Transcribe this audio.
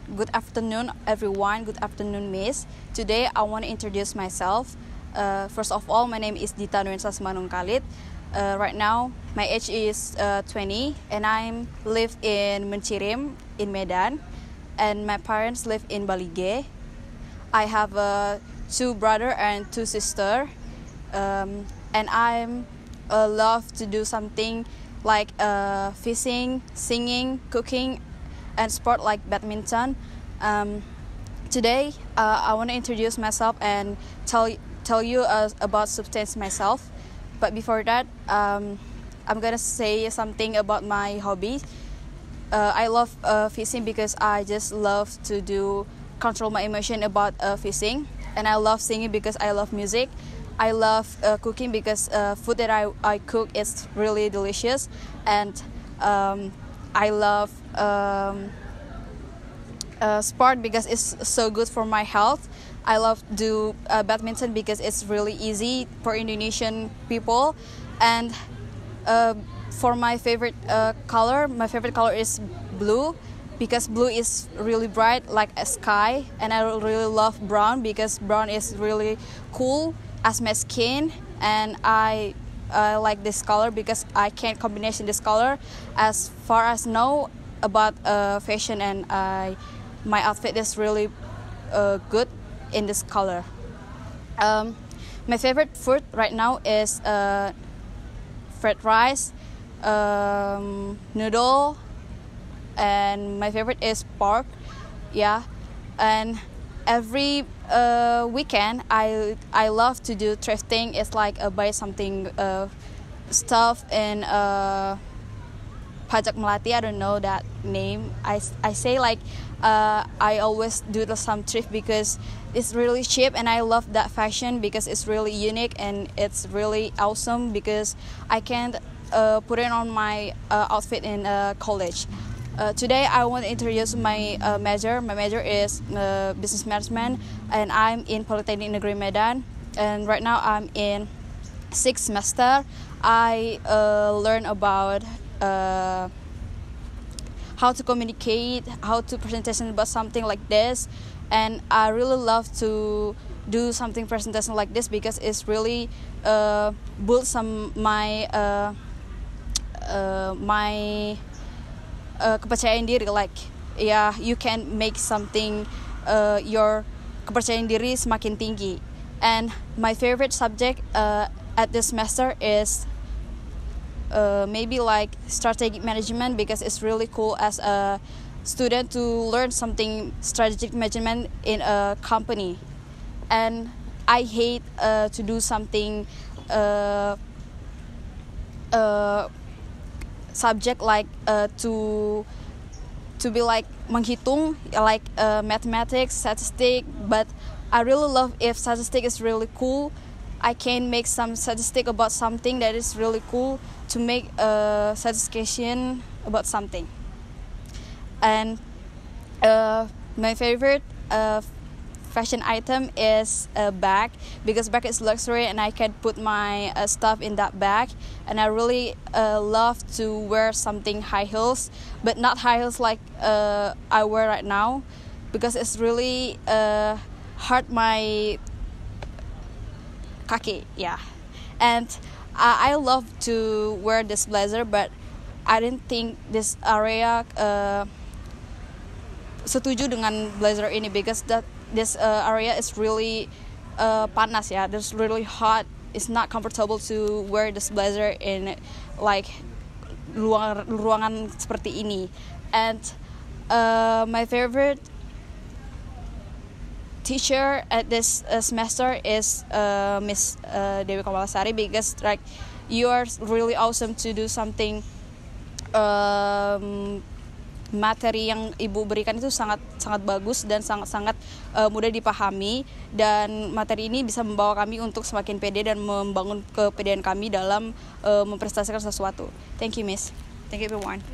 Good afternoon, everyone. Good afternoon, Miss. Today, I want to introduce myself. First of all, my name is Ditha Khalid. Right now, my age is 20, and I live in Mencirim in Medan, and my parents live in Balige. I have two brother and two sister, and I love to do something like fishing, singing, cooking, and sport like badminton. Today, I want to introduce myself and tell you about substance myself. But before that, I'm gonna say something about my hobby. I love fishing because I just love to control my emotion about fishing, and I love singing because I love music. I love cooking because food that I cook is really delicious, and I love sport because it's so good for my health. I love do badminton because it's really easy for Indonesian people, and for my favorite color is blue because blue is really bright like a sky, and I really love brown because brown is really cool as my skin, and I like this color because I can combination this color as far as know about fashion, and my outfit is really good in this color. My favorite food right now is fried rice, noodle, and my favorite is pork. Yeah, and every weekend I love to do thrifting. It's like buy something stuff in Pajak Melati. I don't know that name. I say like I always do some thrift because it's really cheap, and I love that fashion because it's really unique and it's really awesome because I can put it on my outfit in college. Today I want to introduce my major. My major is business management, and I'm in Polytechnic Negeri Medan. And right now I'm in 6th semester. I learn about how to communicate, how to presentation about something like this, and I really love to do something presentation like this because it's really build some my kepercayaan diri. Like you can make something your kepercayaan diri semakin tinggi. And my favorite subject at this semester is maybe like strategic management because it's really cool as a student to learn something strategic management in a company. And I hate to do something subject like to be like menghitung, like mathematics, statistics. But I really love if statistics is really cool. I can make some statistic about something that is really cool to make a satisfaction about something. And my favorite fashion item is a bag because bag is luxury and I can put my stuff in that bag. And I really love to wear something high heels, but not high heels like I wear right now because it's really hurt my kaki. Yeah, and I love to wear this blazer, but I didn't think this area setuju dengan blazer ini because this area is really panas. Yeah, it's really hot. It's not comfortable to wear this blazer in like ruangan seperti ini. And my favorite teacher at this semester is Miss Dewi Kamalasari because like you are really awesome to do something. Materi yang ibu berikan itu sangat bagus dan sangat mudah dipahami, dan materi ini bisa membawa kami untuk semakin pede dan membangun kepedean kami dalam mempresentasikan sesuatu. Thank you, Miss. Thank you, everyone.